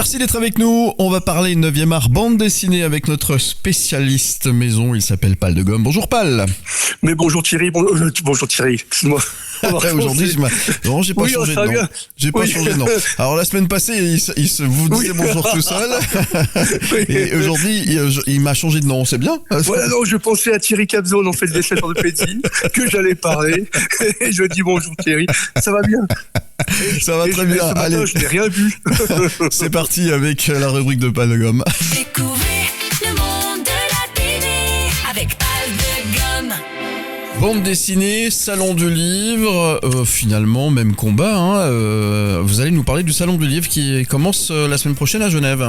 Merci d'être avec nous. On va parler 9e art bande dessinée avec notre spécialiste maison. Il s'appelle Pal de Gomme. Bonjour Pal. Mais bonjour Thierry, bonjour Thierry, excuse-moi. Aujourd'hui, non, j'ai pas changé de nom. J'ai pas changé de nom. Alors la semaine passée, vous disait bonjour tout seul. Et aujourd'hui, il m'a changé de nom. C'est bien. Voilà, non, je pensais à Thierry Capzone, en fait, des dessinateur de Pédi, que j'allais parler. Et je dis bonjour Thierry, ça va bien. Ça va très bien. Allez, je n'ai rien vu. C'est parti avec la rubrique de Pal de Gomme. Découvrez le monde de la BD avec Pal de Gomme. Bande dessinée, salon du livre, finalement même combat. Vous allez nous parler du salon du livre qui commence la semaine prochaine à Genève.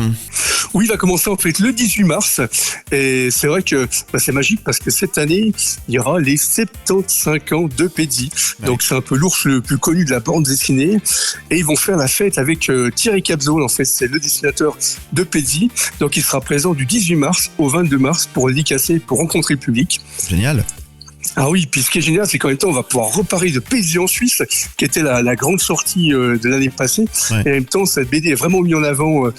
Oui, il va commencer en fait le 18 mars. Et c'est vrai que c'est magique parce que cette année, il y aura les 75 ans de Pédi. Ouais. Donc c'est un peu l'ours le plus connu de la bande dessinée. Et ils vont faire la fête avec Thierry Capzone. En fait, c'est le dessinateur de Pédi. Donc il sera présent du 18 mars au 22 mars pour dédicacer, pour rencontrer le public. Génial. Ah oui, puis ce qui est génial, c'est qu'en même temps, on va pouvoir reparler de Pédi en Suisse, qui était la grande sortie de l'année passée. Ouais. Et en même temps, cette BD est vraiment mise en avant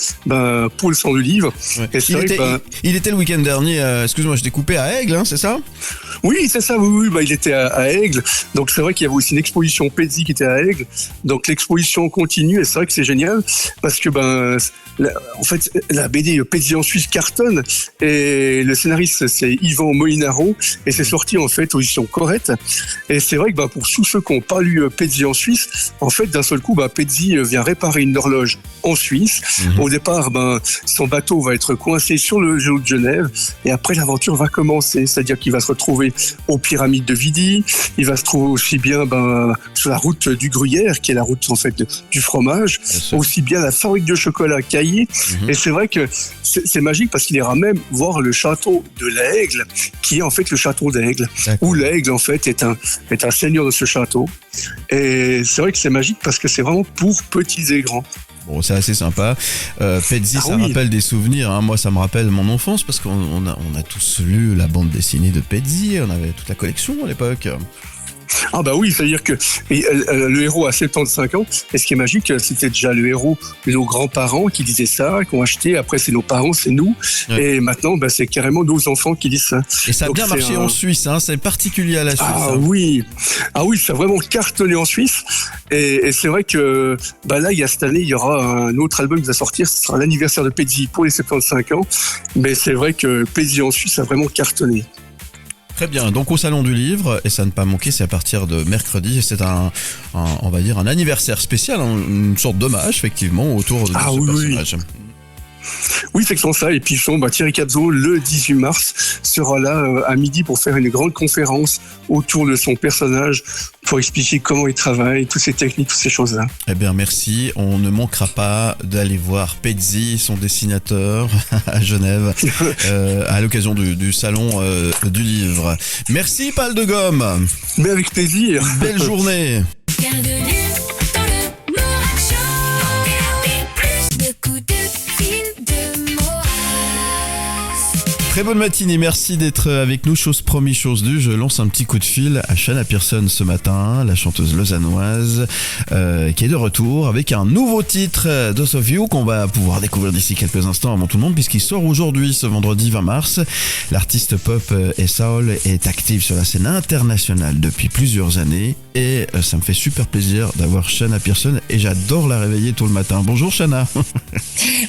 pour le salon du livre. Ouais. Et il était le week-end dernier, excuse-moi, je t'ai coupé à Aigle, c'est ça ? Oui, c'est ça, oui, il était à Aigle. Donc c'est vrai qu'il y avait aussi une exposition Pédi qui était à Aigle. Donc l'exposition continue et c'est vrai que c'est génial parce que en fait, la BD Pédi en Suisse cartonne et le scénariste c'est Yvan Molinaro et c'est sorti en fait aux éditions Corrette. Et c'est vrai que pour tous ceux qui n'ont pas lu Pédi en Suisse, en fait d'un seul coup Pédi vient réparer une horloge en Suisse. Au départ, son bateau va être coincé sur le géo de Genève et après l'aventure va commencer, c'est-à-dire qu'il va se retrouver aux pyramides de Vidi, il va se trouver aussi bien sur la route du Gruyère, qui est la route en fait du fromage, aussi bien la fabrique de chocolat Caillé. Et c'est vrai que c'est magique parce qu'il ira même voir le château de l'Aigle, qui est en fait le château d'Aigle, où l'Aigle en fait est un seigneur de ce château. Et c'est vrai que c'est magique parce que c'est vraiment pour petits et grands. Bon, c'est assez sympa. Pédi, ça rappelle des souvenirs. Moi, ça me rappelle mon enfance parce qu'on a tous lu la bande dessinée de Pédi. On avait toute la collection à l'époque. Ah oui, c'est-à-dire que le héros a 75 ans, et ce qui est magique, c'était déjà le héros de nos grands-parents qui disaient ça, qui ont acheté, après c'est nos parents, c'est nous, et maintenant c'est carrément nos enfants qui disent ça. Et ça a bien marché en Suisse, c'est particulier à la Suisse. Oui, ça a vraiment cartonné en Suisse, et c'est vrai que là, cette année, il y aura un autre album qui va sortir, ce sera l'anniversaire de Pédi pour les 75 ans, mais c'est vrai que Pédi en Suisse a vraiment cartonné. Très bien, donc au Salon du Livre, et ça ne pas manquer, c'est à partir de mercredi, c'est on va dire un anniversaire spécial, une sorte d'hommage effectivement autour de ce personnage. Oui, c'est comme ça. Et puis Thierry Capzone, le 18 mars, sera là à midi pour faire une grande conférence autour de son personnage, pour expliquer comment il travaille, toutes ces techniques, toutes ces choses-là. Eh bien, merci. On ne manquera pas d'aller voir Pédi, son dessinateur, à Genève, à l'occasion du salon du livre. Merci, Pal de Gomme. Mais avec plaisir. Belle journée. Très bonne matinée, merci d'être avec nous. Chose promis, chose due, je lance un petit coup de fil à Shanna Pearson ce matin, la chanteuse lausannoise, qui est de retour avec un nouveau titre, Those of You, qu'on va pouvoir découvrir d'ici quelques instants avant tout le monde, puisqu'il sort aujourd'hui, ce vendredi 20 mars. L'artiste pop et soul est active sur la scène internationale depuis plusieurs années, et ça me fait super plaisir d'avoir Shanna Pearson, et j'adore la réveiller tout le matin. Bonjour Shanna.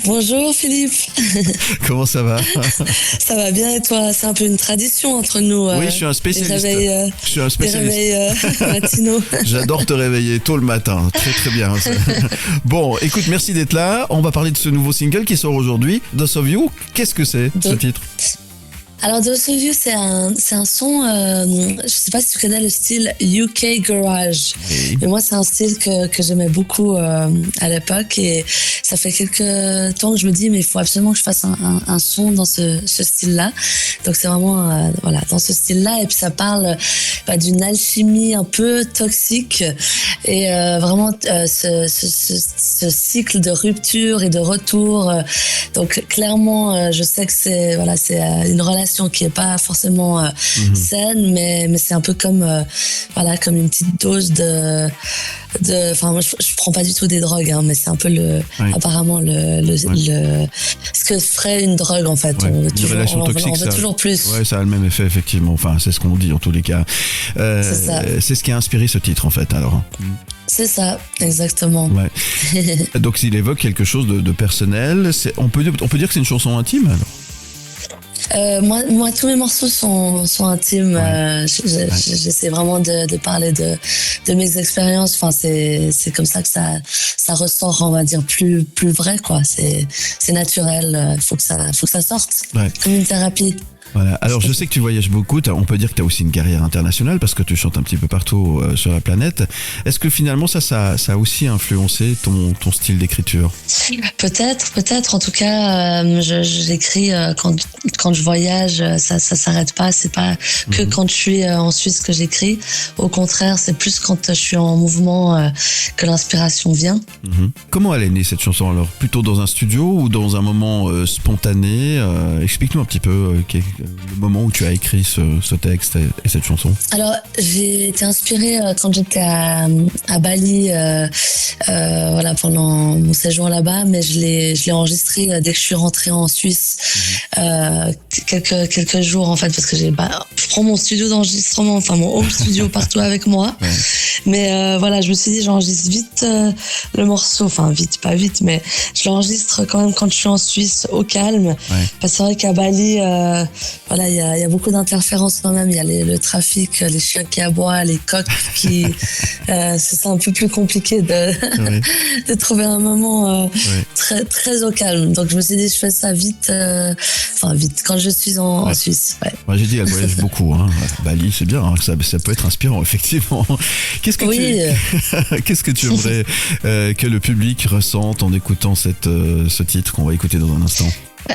Bonjour Philippe. Comment ça va? Ça va bien et toi? C'est un peu une tradition entre nous. Oui, je suis un spécialiste. Je suis un spécialiste. Les réveils matinaux. J'adore te réveiller tôt le matin. Très très bien. Bon, écoute, merci d'être là. On va parler de ce nouveau single qui sort aujourd'hui, Those of You. Qu'est-ce que c'est ce titre? Alors, Those of You, c'est un son, je sais pas si tu connais le style UK Garage. Oui. Mais moi, c'est un style que j'aimais beaucoup à l'époque, et ça fait quelques temps que je me dis, mais il faut absolument que je fasse un son dans ce style-là. Donc, c'est vraiment, dans ce style-là. Et puis, ça parle d'une alchimie un peu toxique, et vraiment ce cycle de rupture et de retour. Donc, clairement, je sais que c'est une relation stimulation qui est pas forcément saine, mais c'est un peu comme voilà, comme une petite dose enfin moi je prends pas du tout des drogues, hein, mais c'est un peu apparemment ce que ferait une drogue en fait. Ouais. On veut Une toujours, relation toxique, on veut toujours plus. Ouais, ça a le même effet effectivement. Enfin, c'est ce qu'on dit en tous les cas. C'est ça. C'est ce qui a inspiré ce titre en fait. Alors. C'est ça, exactement. Ouais. Donc il évoque quelque chose de personnel. On peut dire que c'est une chanson intime alors. Moi, tous mes morceaux sont intimes. Ouais. J'essaie vraiment de parler de mes expériences. Enfin, c'est comme ça que ça ressort, on va dire, plus vrai, quoi. C'est naturel. Faut que ça sorte. Ouais. Comme une thérapie. Voilà. Alors je sais que tu voyages beaucoup, on peut dire que tu as aussi une carrière internationale parce que tu chantes un petit peu partout sur la planète. Est-ce que finalement ça a aussi influencé ton style d'écriture ? Peut-être. En tout cas, j'écris quand je voyage, ça s'arrête pas. C'est pas que quand je suis en Suisse que j'écris. Au contraire, c'est plus quand je suis en mouvement que l'inspiration vient. Comment elle est née cette chanson alors ? Plutôt dans un studio ou dans un moment spontané ? Explique-nous un petit peu le moment où tu as écrit ce texte et cette chanson. Alors, j'ai été inspirée quand j'étais à Bali, voilà, pendant mon séjour là-bas, mais je l'ai enregistré dès que je suis rentrée en Suisse, quelques jours en fait, parce que je prends mon studio d'enregistrement, enfin mon home studio partout avec moi. Ouais. Mais voilà, je me suis dit, j'enregistre vite le morceau, enfin vite, pas vite, mais je l'enregistre quand même quand je suis en Suisse au calme. Ouais. Parce que c'est vrai qu'à Bali, voilà, il y a beaucoup d'interférences quand même. Il y a le trafic, les chiens qui aboient, les coqs qui. C'est un peu plus compliqué de trouver un moment très très au calme. Donc je me suis dit, je fais ça vite, vite quand je suis en Suisse. Ouais. Moi j'ai dit, elle voyage beaucoup. Hein. Bali, c'est bien, hein, ça peut être inspirant effectivement. Qu'est-ce que tu aimerais que le public ressente en écoutant ce titre qu'on va écouter dans un instant?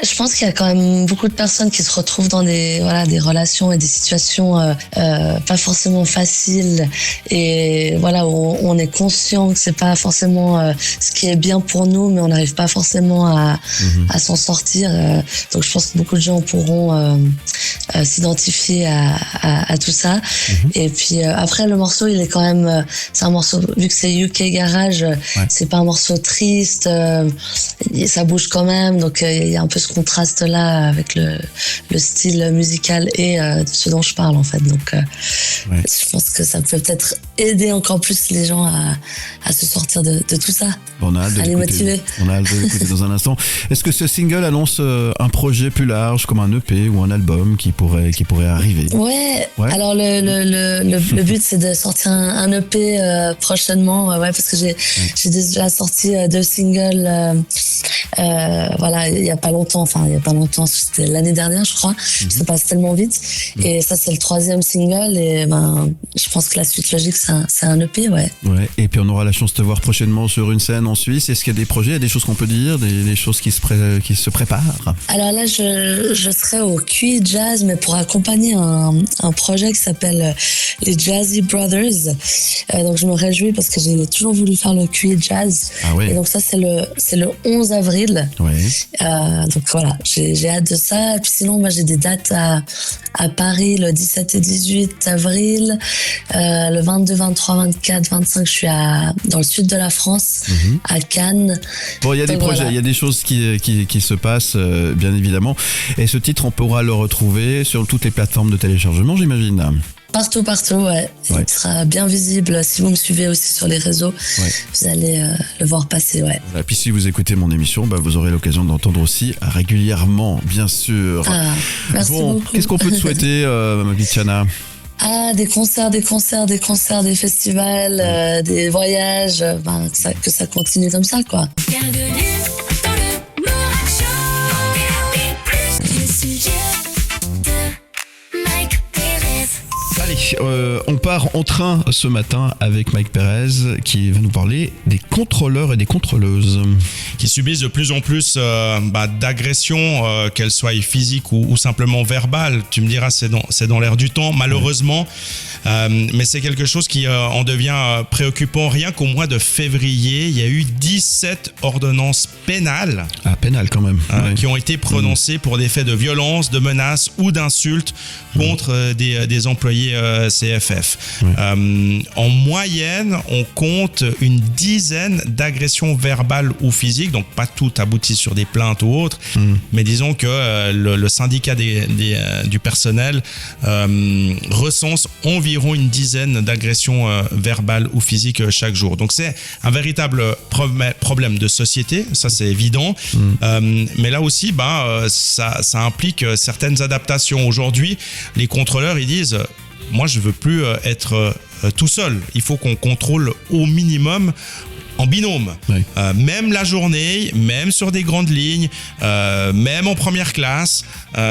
Je pense qu'il y a quand même beaucoup de personnes qui se retrouvent dans des relations et des situations pas forcément faciles, et voilà, où on est conscient que c'est pas forcément ce qui est bien pour nous, mais on n'arrive pas forcément à s'en sortir. Donc je pense que beaucoup de gens pourront s'identifier à tout ça. Et puis après, le morceau, il est quand même, c'est un morceau, vu que c'est UK Garage, c'est pas un morceau triste, ça bouge quand même, donc il y a un peu ce contraste-là avec le style musical et de ce dont je parle en fait. Donc je pense que ça peut peut-être aider encore plus les gens à se sortir de tout ça. On a hâte de l'écouter. On a hâte de l'écouter dans un instant. Est-ce que ce single annonce un projet plus large comme un EP ou un album qui pourrait arriver? Ouais. Alors le but c'est de sortir un EP prochainement, parce que j'ai déjà sorti 2 singles voilà, il y a pas longtemps, c'était l'année dernière je crois. Ça passe tellement vite. Et ça c'est le 3e single, et je pense que la suite logique c'est un EP. Ouais. Et puis on aura la chance de te voir prochainement sur une scène en Suisse. Est-ce qu'il y a des projets, il y a des choses qu'on peut dire, des choses qui se préparent? Alors là je serai au QI Jazz, mais pour accompagner un projet qui s'appelle les Jazzy Brothers. Donc je me réjouis parce que j'ai toujours voulu faire le QI Jazz. Et donc ça c'est le 11 avril. Donc voilà, j'ai hâte de ça. Et puis sinon, moi j'ai des dates à Paris le 17 et 18 avril, le 22, 23, 24, 25 je suis dans le sud de la France, à Cannes. Bon, il y a des projets, il y a des choses qui se passent, bien évidemment. Et ce titre, on pourra le retrouver sur toutes les plateformes de téléchargement, j'imagine. Partout, ouais. Il sera bien visible. Si vous me suivez aussi sur les réseaux, vous allez le voir passer, Et puis si vous écoutez mon émission, vous aurez l'occasion d'entendre aussi régulièrement, bien sûr. Merci beaucoup. Qu'est-ce qu'on peut te souhaiter, ma petite Chana? Des concerts, des festivals, des voyages, que ça continue comme ça, quoi. Bienvenue dans le Morning Show. Le sujet de Mike Pérez. Allez, On part en train ce matin avec Mike Perez qui va nous parler des contrôleurs et des contrôleuses. Qui subissent de plus en plus d'agressions, qu'elles soient physiques ou simplement verbales. Tu me diras, c'est dans l'air du temps, malheureusement. Mais c'est quelque chose qui en devient préoccupant. Rien qu'au mois de février, il y a eu 17 ordonnances pénales. Ah, pénales quand même. Qui ont été prononcées pour des faits de violence, de menaces ou d'insultes contre des employés CFF. En moyenne, on compte une dizaine d'agressions verbales ou physiques, donc pas toutes abouties sur des plaintes ou autres, mais disons que le syndicat du personnel recense environ une dizaine d'agressions verbales ou physiques chaque jour. Donc c'est un véritable problème de société, ça c'est évident, mais là aussi ça implique certaines adaptations. Aujourd'hui, les contrôleurs ils disent moi je veux plus être tout seul, il faut qu'on contrôle au minimum en binôme, même la journée, même sur des grandes lignes, même en première classe,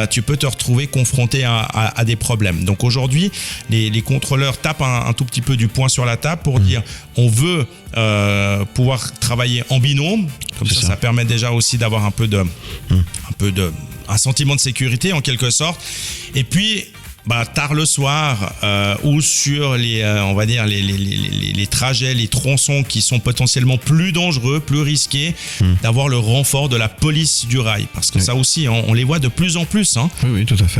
tu peux te retrouver confronté à des problèmes. Donc aujourd'hui, les contrôleurs tapent un tout petit peu du poing sur la table pour dire on veut pouvoir travailler en binôme. Comme ça permet déjà aussi d'avoir un sentiment de sécurité en quelque sorte. Et puis tard le soir ou sur les trajets, les tronçons qui sont potentiellement plus dangereux, plus risqués, d'avoir le renfort de la police du rail. Parce que ça aussi, on les voit de plus en plus. Oui, tout à fait.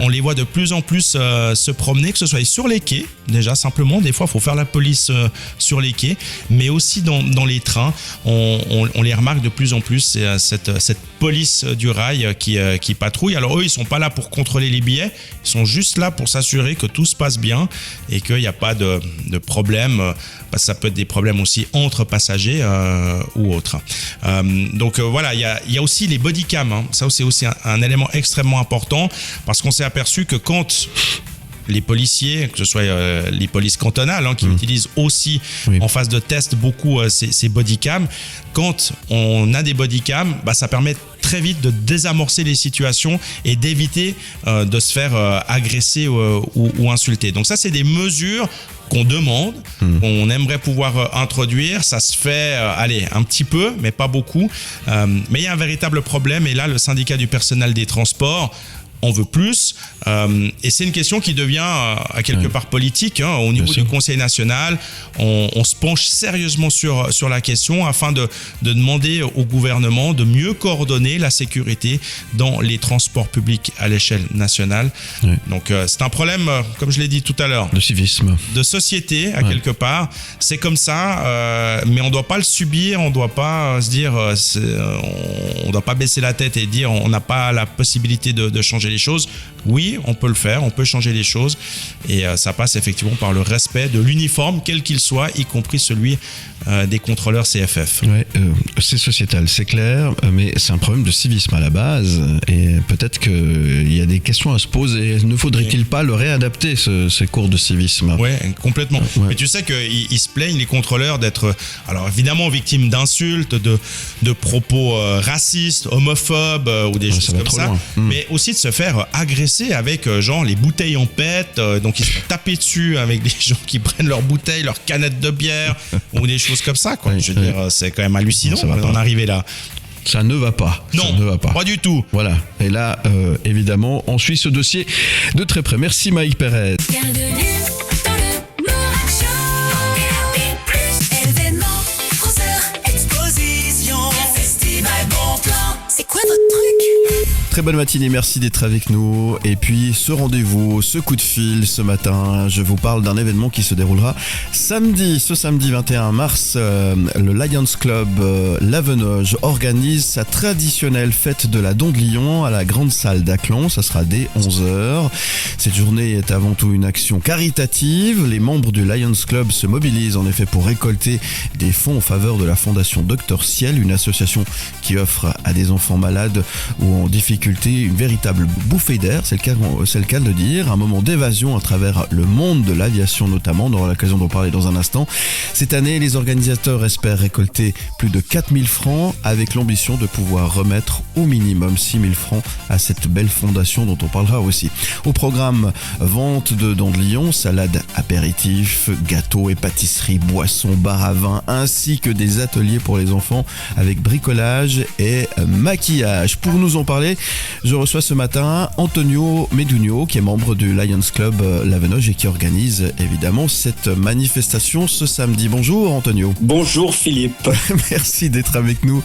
On les voit de plus en plus se promener, que ce soit sur les quais, déjà simplement. Des fois, il faut faire la police sur les quais, mais aussi dans les trains. On les remarque de plus en plus, cette police du rail qui patrouille. Alors eux, ils ne sont pas là pour contrôler les billets, ils sont juste là pour s'assurer que tout se passe bien et qu'il n'y a pas de problème, parce que ça peut être des problèmes aussi entre passagers ou autres. Donc voilà, il y a aussi les bodycams. Ça c'est aussi un élément extrêmement important, parce qu'on s'est aperçu que quand les policiers, que ce soit les polices cantonales qui utilisent aussi en phase de test beaucoup ces bodycams, quand on a des bodycams, ça permet très vite de désamorcer les situations et d'éviter de se faire agresser ou insulter. Donc ça, c'est des mesures qu'on demande, qu'on aimerait pouvoir introduire. Ça se fait, un petit peu, mais pas beaucoup. Mais il y a un véritable problème, et là, le syndicat du personnel des transports on veut plus, et c'est une question qui devient à quelque part politique au niveau du Conseil national. On se penche sérieusement sur la question afin de demander au gouvernement de mieux coordonner la sécurité dans les transports publics à l'échelle nationale. Donc c'est un problème, comme je l'ai dit tout à l'heure, de civisme, de société à quelque part. C'est comme ça, mais on ne doit pas le subir, on ne doit pas se dire, on ne doit pas baisser la tête et dire on n'a pas la possibilité de changer les choses. Oui, on peut le faire, on peut changer les choses, et ça passe effectivement par le respect de l'uniforme, quel qu'il soit, y compris celui des contrôleurs CFF. C'est sociétal, c'est clair, mais c'est un problème de civisme à la base, et peut-être qu'il y a des questions à se poser. Ne faudrait-il pas le réadapter, ces cours de civisme? Oui, complètement. Mais tu sais qu'ils se plaignent, les contrôleurs, d'être, alors évidemment, victimes d'insultes, de propos racistes, homophobes ou des choses comme ça, mais aussi de se faire agresser avec les bouteilles en pète, donc ils se font taper dessus avec des gens qui prennent leurs bouteilles, leurs canettes de bière ou des choses comme ça, quoi. Je veux dire, c'est quand même hallucinant d'en arriver là. Ça ne va pas. Non, ça ne va pas du tout. Voilà. Et là, évidemment, on suit ce dossier de très près. Merci Mike Perez. Bienvenue dans le Morning Show. Événements, concerts, expositions, festival, bon plan. C'est quoi votre truc? Très bonne matinée, merci d'être avec nous. Et puis ce rendez-vous, ce coup de fil ce matin, je vous parle d'un événement qui se déroulera ce samedi 21 mars. Le Lions Club Lavenoge organise sa traditionnelle fête de la Don de Lion à la grande salle d'Aclon. Ça sera dès 11h. Cette journée est avant tout une action caritative. Les membres du Lions Club se mobilisent en effet pour récolter des fonds en faveur de la fondation Docteur Ciel, une association qui offre à des enfants malades ou en difficulté une véritable bouffée d'air, c'est le cas de le dire, un moment d'évasion à travers le monde de l'aviation notamment, on aura l'occasion d'en parler dans un instant. Cette année, les organisateurs espèrent récolter plus de 4000 francs avec l'ambition de pouvoir remettre au minimum 6000 francs à cette belle fondation dont on parlera aussi. Au programme, vente de dents de lion, salade apéritif, gâteaux et pâtisseries, boissons, bar à vin, ainsi que des ateliers pour les enfants avec bricolage et maquillage. Pour nous en parler, je reçois ce matin Antonio Medugno, qui est membre du Lions Club Lavenoge et qui organise évidemment cette manifestation ce samedi. Bonjour Antonio. Bonjour Philippe. Merci d'être avec nous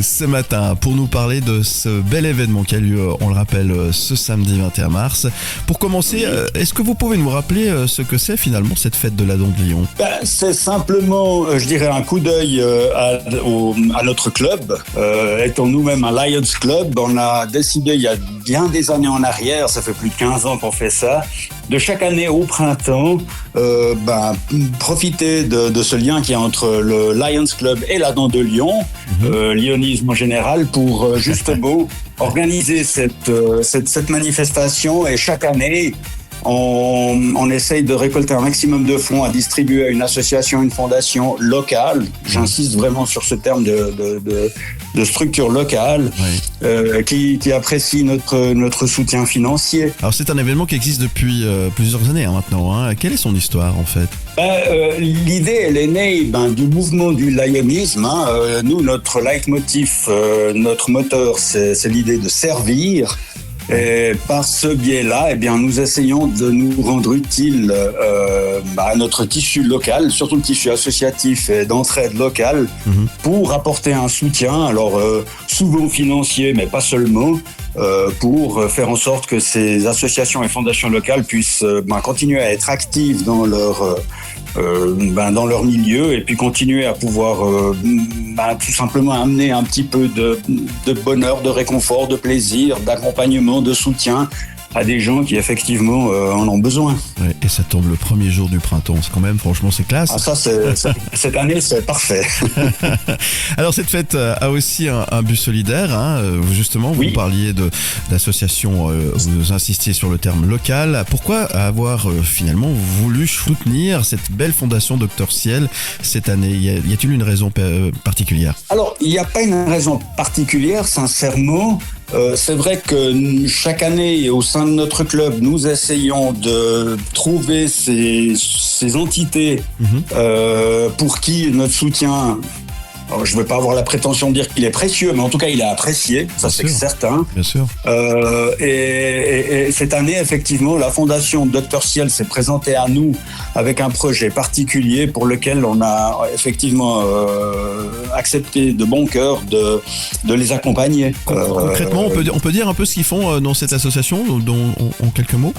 ce matin pour nous parler de ce bel événement qui a lieu, on le rappelle, ce samedi 21 mars. Pour commencer, est-ce que vous pouvez nous rappeler ce que c'est finalement cette fête de la dent de lion ? C'est simplement, je dirais, un coup d'œil à notre club. Étant nous-mêmes un Lions Club, on a décidé il y a bien des années en arrière, ça fait plus de 15 ans qu'on fait ça, de chaque année au printemps, profiter de ce lien qu'il y a entre le Lions Club et la Dent de Lion, lyonisme en général, pour justement organiser cette manifestation. Et chaque année, on essaye de récolter un maximum de fonds à distribuer à une association, une fondation locale. J'insiste vraiment sur ce terme de structure locale, qui apprécie notre soutien financier. Alors c'est un événement qui existe depuis plusieurs années maintenant. Quelle est son histoire en fait ? L'idée, elle est née du mouvement du lionisme. Nous, notre leitmotiv, notre moteur, c'est l'idée de servir. Et par ce biais-là, nous essayons de nous rendre utiles à notre tissu local, surtout le tissu associatif et d'entraide locale, pour apporter un soutien, alors souvent financier, mais pas seulement, pour faire en sorte que ces associations et fondations locales puissent continuer à être actives dans leur milieu et puis continuer à pouvoir tout simplement amener un petit peu de bonheur, de réconfort, de plaisir, d'accompagnement, de soutien à des gens qui effectivement en ont besoin. Ouais, et ça tombe le premier jour du printemps, c'est quand même, franchement, c'est classe. Cette année, c'est parfait. Alors cette fête a aussi un but solidaire, justement, vous parliez d'associations, vous insistiez sur le terme local. Pourquoi avoir finalement voulu soutenir cette belle fondation Dr Ciel cette année ? Y a-t-il une raison particulière ? Alors, il n'y a pas une raison particulière, sincèrement. C'est vrai que chaque année, au sein de notre club, nous essayons de trouver ces entités pour qui notre soutien, alors je ne vais pas avoir la prétention de dire qu'il est précieux, mais en tout cas, il est apprécié, ça c'est certain. Bien sûr. Et cette année, effectivement, la fondation Dr Ciel s'est présentée à nous avec un projet particulier pour lequel on a effectivement accepté de bon cœur de les accompagner. Concrètement, on peut dire un peu ce qu'ils font dans cette association, en quelques mots ?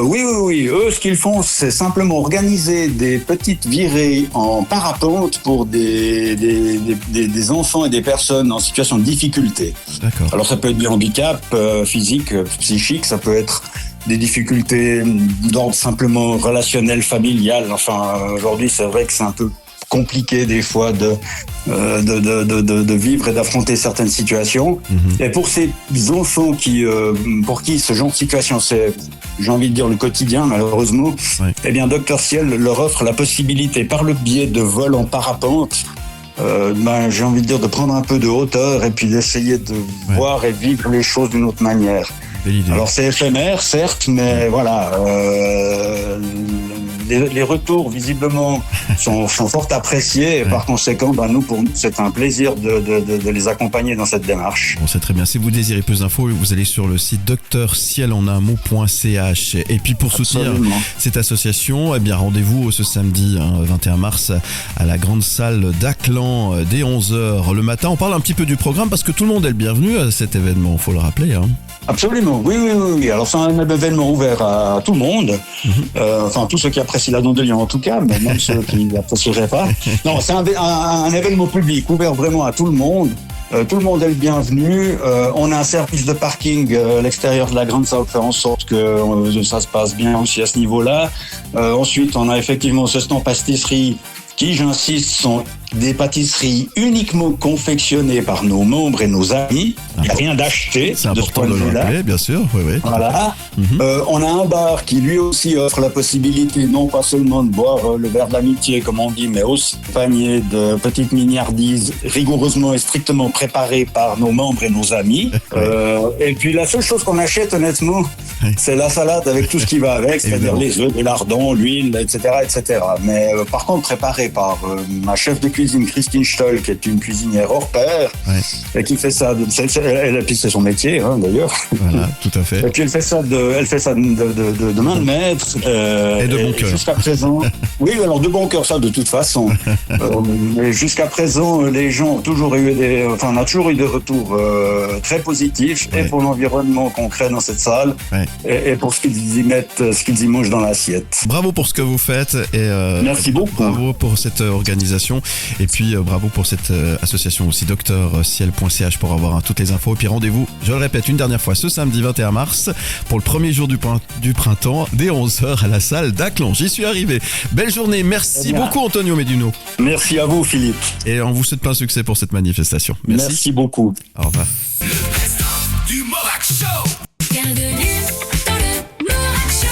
Oui. Eux, ce qu'ils font, c'est simplement organiser des petites virées en parapente pour des enfants et des personnes en situation de difficulté. D'accord. Alors ça peut être du handicap physique, psychique, ça peut être des difficultés d'ordre simplement relationnel, familial. Enfin, aujourd'hui, c'est vrai que c'est un peu compliqué des fois de vivre et d'affronter certaines situations. Et pour ces enfants pour qui ce genre de situation, c'est, j'ai envie de dire, le quotidien, malheureusement, Dr Ciel leur offre la possibilité, par le biais de vol en parapente, j'ai envie de dire, de prendre un peu de hauteur et puis d'essayer de voir et vivre les choses d'une autre manière. Alors c'est éphémère, certes, mais voilà, les retours visiblement sont fort appréciés et par conséquent, pour nous, c'est un plaisir de les accompagner dans cette démarche. Bon, c'est très bien. Si vous désirez plus d'infos, vous allez sur le site drciel.ch. Et puis pour soutenir cette association, rendez-vous ce samedi 21 mars à la grande salle d'Aclan dès 11h le matin. On parle un petit peu du programme parce que tout le monde est le bienvenu à cet événement, il faut le rappeler. Absolument, oui. Alors c'est un événement ouvert à tout le monde, tous ceux qui apprécient la Dent de Lion en tout cas, mais même ceux qui n'apprécieraient pas. Non, c'est un événement public ouvert vraiment à tout le monde. Tout le monde est le bienvenu. On a un service de parking à l'extérieur de la grande salle pour faire en sorte que ça se passe bien aussi à ce niveau-là. Ensuite, on a effectivement ce stand pâtisserie qui, j'insiste, sont des pâtisseries uniquement confectionnées par nos membres et nos amis. Il n'y a rien d'acheté. C'est de ce important point de de le vue-là. rappeler, bien sûr. Oui, oui. Voilà. On a un bar qui lui aussi offre la possibilité non pas seulement de boire le verre de l'amitié comme on dit, mais aussi un panier de petites mignardises rigoureusement et strictement préparées par nos membres et nos amis. Et puis la seule chose qu'on achète honnêtement, c'est la salade avec tout ce qui va avec, c'est-à-dire Évidemment. les œufs, de lardon, l'huile, etc. etc. Mais par contre préparé par ma chef de cuisine Christine Stoll, qui est une cuisinière hors pair, et qui fait ça, puis c'est son métier hein, d'ailleurs. Voilà, tout à fait. Et puis elle fait ça de main de maître. Et de bon cœur. Jusqu'à présent, oui, alors de bon cœur ça de toute façon. Mais jusqu'à présent, les gens ont toujours eu on a toujours eu des retours très positifs et pour l'environnement qu'on crée dans cette salle et pour ce qu'ils y mettent, ce qu'ils y mangent dans l'assiette. Bravo pour ce que vous faites et merci beaucoup. Bravo pour cette organisation et puis bravo pour cette association aussi docteurciel.ch pour avoir toutes les infos. Et puis rendez-vous, je le répète une dernière fois, ce samedi 21 mars pour le premier jour du printemps dès 11h à la salle d'Aclan. J'y suis arrivé. Belle journée. Merci beaucoup Antonio Meduno. Merci à vous Philippe. Et on vous souhaite plein de succès pour cette manifestation. Merci beaucoup. Au revoir. Le best-of du Morak Show. Bienvenue dans le Morak Show.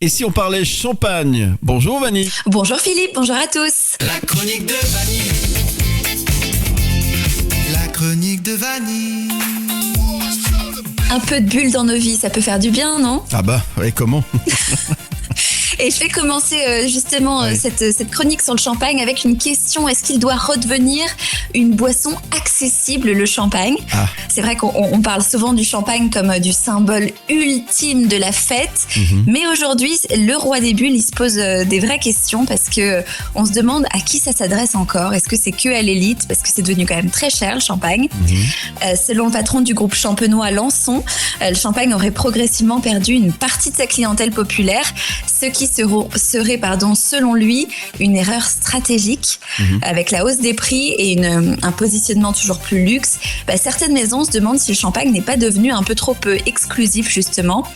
Et si on parlait champagne? Bonjour Vanny. Bonjour Philippe, bonjour à tous. La chronique de Vanny. La chronique de Vanny. Un peu de bulle dans nos vies, ça peut faire du bien, non? Ah bah, ouais, comment? Et je vais commencer justement cette chronique sur le champagne avec une question. Est-ce qu'il doit redevenir une boisson accessible, le champagne? C'est vrai qu'on parle souvent du champagne comme du symbole ultime de la fête. Mais aujourd'hui, le roi des bulles, il se pose des vraies questions parce que on se demande à qui ça s'adresse encore. Est-ce que c'est que à l'élite? Parce que c'est devenu quand même très cher, le champagne. Selon le patron du groupe champenois Lançon, le champagne aurait progressivement perdu une partie de sa clientèle populaire, ce qui serait, selon lui, une erreur stratégique. Avec la hausse des prix et un positionnement toujours plus luxe, certaines maisons se demandent si le champagne n'est pas devenu un peu trop exclusif, justement.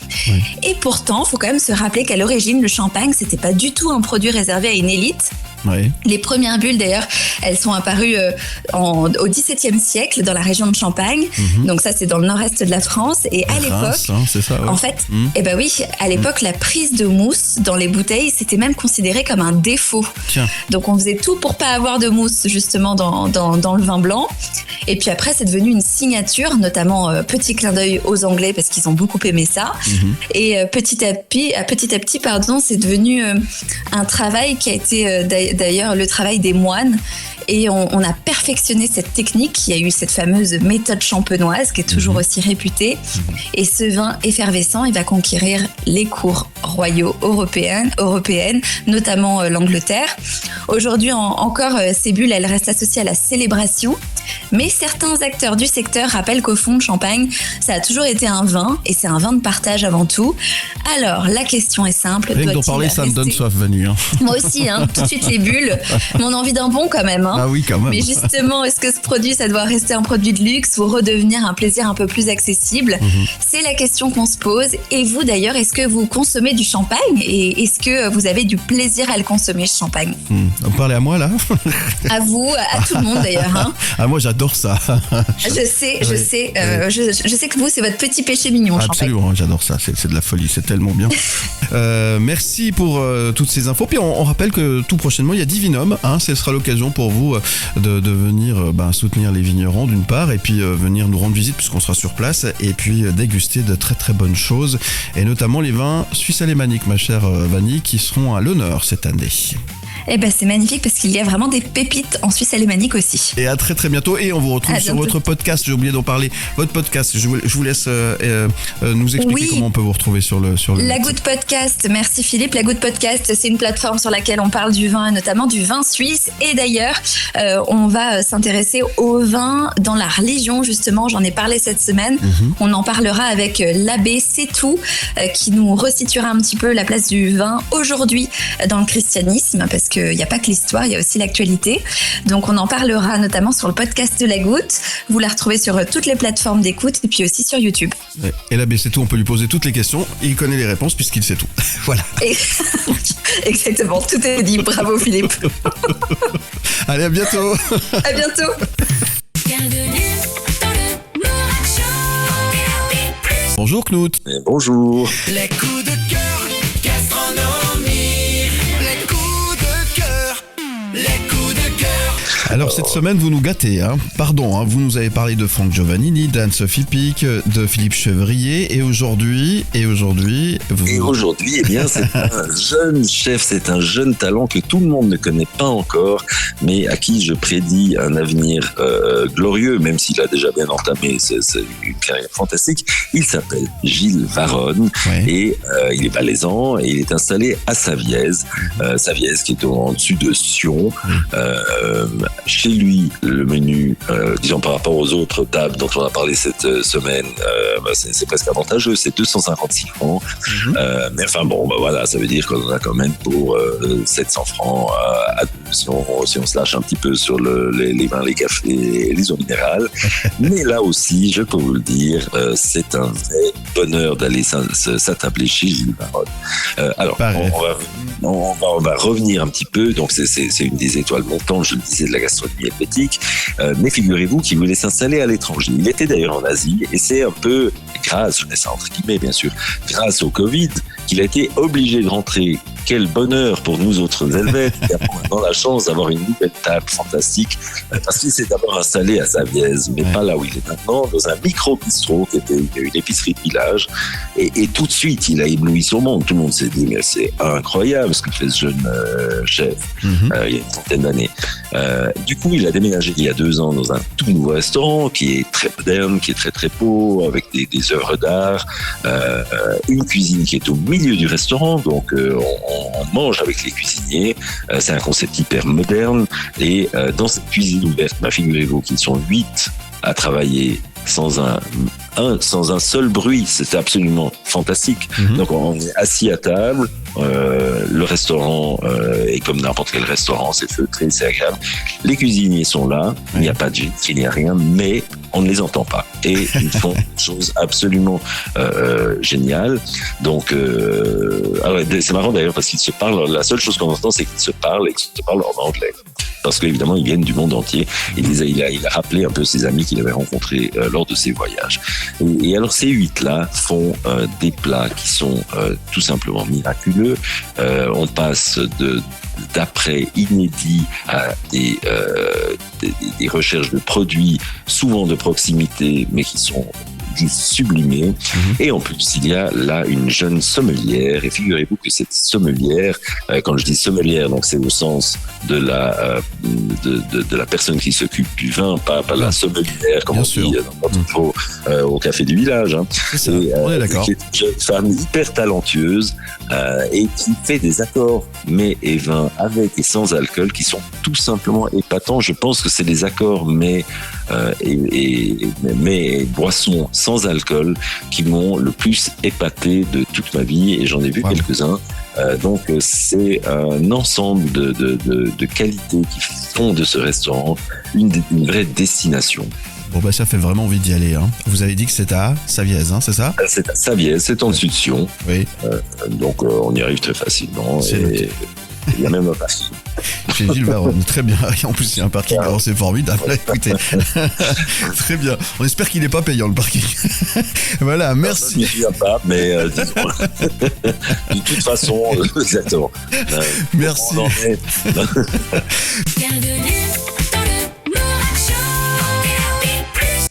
Et pourtant, il faut quand même se rappeler qu'à l'origine, le champagne, c'était pas du tout un produit réservé à une élite. Les premières bulles, d'ailleurs, elles sont apparues au XVIIe siècle dans la région de Champagne. Donc ça, c'est dans le nord-est de la France. Et à l'époque, c'est ça, en fait, à l'époque, la prise de mousse dans les bouteilles, c'était même considéré comme un défaut. Donc on faisait tout pour pas avoir de mousse, justement, dans le vin blanc. Et puis après, c'est devenu une signature, notamment petit clin d'œil aux Anglais parce qu'ils ont beaucoup aimé ça. Et petit à petit, c'est devenu un travail qui a été d'ailleurs le travail des moines. Et on a perfectionné cette technique. Il y a eu cette fameuse méthode champenoise qui est toujours aussi réputée. Et ce vin effervescent, il va conquérir les cours royaux européennes, notamment l'Angleterre. Aujourd'hui encore, ces bulles, elles restent associées à la célébration. Mais certains acteurs du secteur rappellent qu'au fond, le champagne, ça a toujours été un vin. Et c'est un vin de partage avant tout. Alors, la question est simple. Rien que d'en parler, ça me donne soif, Vanny. Moi aussi, tout de suite les bulles. Mon envie d'un bon quand même. Ah oui, quand même. Mais justement, est-ce que ce produit, ça doit rester un produit de luxe ou redevenir un plaisir un peu plus accessible? C'est la question qu'on se pose. Et vous d'ailleurs, est-ce que vous consommez du champagne? Et est-ce que vous avez du plaisir à le consommer, ce champagne? Vous parlez à moi là? À vous, à tout le monde d'ailleurs. Ah, moi j'adore ça. Je sais. Je sais que vous, c'est votre petit péché mignon, le champagne. Absolument, j'adore ça. C'est de la folie, c'est tellement bien. Merci pour toutes ces infos. Puis on rappelle que tout prochainement, il y a Divinum. Ce sera l'occasion pour vous de venir soutenir les vignerons d'une part et puis venir nous rendre visite puisqu'on sera sur place et puis déguster de très très bonnes choses et notamment les vins suisses alémaniques, ma chère Vanny, qui seront à l'honneur cette année. Eh ben, c'est magnifique parce qu'il y a vraiment des pépites en Suisse alémanique aussi. Et à très très bientôt. Et on vous retrouve sur votre podcast. J'ai oublié d'en parler. Votre podcast. Je vous laisse nous expliquer comment on peut vous retrouver sur le. La Goutte Podcast. Merci Philippe. La Goutte Podcast, c'est une plateforme sur laquelle on parle du vin, notamment du vin suisse. Et d'ailleurs, on va s'intéresser au vin dans la religion. Justement, j'en ai parlé cette semaine. On en parlera avec l'abbé Setou, qui nous resituera un petit peu la place du vin aujourd'hui dans le christianisme, parce puisqu'il n'y a pas que l'histoire, il y a aussi l'actualité. Donc on en parlera notamment sur le podcast de La Goutte. Vous la retrouvez sur toutes les plateformes d'écoute et puis aussi sur YouTube. Et là, c'est tout, on peut lui poser toutes les questions. Il connaît les réponses puisqu'il sait tout. Voilà. Exactement, tout est dit. Bravo Philippe. Allez, à bientôt. À bientôt. Bienvenue dans le Morning Show. Bonjour Knut. Bonjour. Les coups de cœur, gastronomie. Les coups de cœur, les coups de cœur. Alors cette semaine vous nous gâtez, hein. Pardon, hein, vous nous avez parlé de Franck Giovannini, d'Anne-Sophie Pic, de Philippe Chevrier, et aujourd'hui, eh bien, c'est un jeune chef, c'est un jeune talent que tout le monde ne connaît pas encore, mais à qui je prédis un avenir glorieux, même s'il a déjà bien entamé c'est une carrière fantastique. Il s'appelle Gilles Varronne, et il est valaisan, et il est installé à Saviez, Saviez qui est en dessus de Sion. Chez lui, le menu, disons par rapport aux autres tables dont on a parlé cette semaine, c'est presque avantageux, c'est 256 francs. Mais enfin bon, voilà, ça veut dire qu'on en a quand même pour 700 francs à deux, si on se lâche un petit peu sur les vins, les cafés et les eaux minérales. Mais là aussi, je peux vous le dire, c'est un vrai bonheur d'aller s'attabler chez Gilles Varronne. Alors, on va revenir un petit peu. Donc, c'est une des étoiles montantes, je le disais, de la gastronomie helvétique. Mais figurez-vous qu'il voulait s'installer à l'étranger. Il était d'ailleurs en Asie, et c'est un peu grâce, je mets ça entre guillemets bien sûr, grâce au Covid, qu'il a été obligé de rentrer. Quel bonheur pour nous autres Helvètes qui avons maintenant la chance d'avoir une nouvelle table fantastique, parce qu'il s'est d'abord installé à Saviez, mais pas là où il est maintenant, dans un micro-bistrot qui était une épicerie de village, et tout de suite il a ébloui son monde. Tout le monde s'est dit mais c'est incroyable ce que fait ce jeune chef, il y a une trentaine d'années. Du coup il a déménagé il y a 2 ans dans un tout nouveau restaurant qui est très moderne, qui est très très beau, avec des œuvres d'art, une cuisine qui est au milieu du restaurant, donc on mange avec les cuisiniers. C'est un concept hyper moderne, et dans cette cuisine ouverte, figurez-vous qu'ils sont 8 à travailler sans un seul bruit. C'était absolument fantastique. Donc on est assis à table, le restaurant est comme n'importe quel restaurant, c'est feutré, c'est agréable. Les cuisiniers sont là, il n'y a pas de vitre, il n'y a rien, mais on ne les entend pas, et ils font des choses absolument géniales. Donc, alors, c'est marrant d'ailleurs parce qu'ils se parlent. La seule chose qu'on entend, c'est qu'ils se parlent, et qu'ils se parlent en anglais, parce qu'évidemment ils viennent du monde entier. Il a rappelé un peu ses amis qu'il avait rencontrés lors de ses voyages. Et alors ces 8-là font des plats qui sont tout simplement miraculeux. On passe d'après inédits à des recherches de produits, souvent de proximité, mais qui sont juste sublimés. Et en plus, il y a là une jeune sommelière, et figurez-vous que cette sommelière, quand je dis sommelière, donc c'est au sens de la personne qui s'occupe du vin, pas la sommelière, comme on dit au café du village. C'est ça, on est d'accord. Qui est une jeune femme hyper talentueuse, et qui fait des accords mets et vins avec et sans alcool qui sont tout simplement épatants. Je pense que c'est des accords mets et boissons sans alcool qui m'ont le plus épaté de toute ma vie, et j'en ai vu quelques-uns. Donc c'est un ensemble de qualités qui font de ce restaurant une vraie destination. Bon ça fait vraiment envie d'y aller. Vous avez dit que c'est à Saviez, c'est ça? C'est à Saviez, c'est en dessus de Sion. Oui. Donc on y arrive très facilement. Et il y a même un parking. Chez Gilles Varronne, très bien. Et en plus, il y a un parking, alors c'est formidable. Écoutez, très bien. On espère qu'il n'est pas payant, le parking. Voilà, merci. Il n'y a pas, mais de toute façon, exactement. Merci. Bienvenue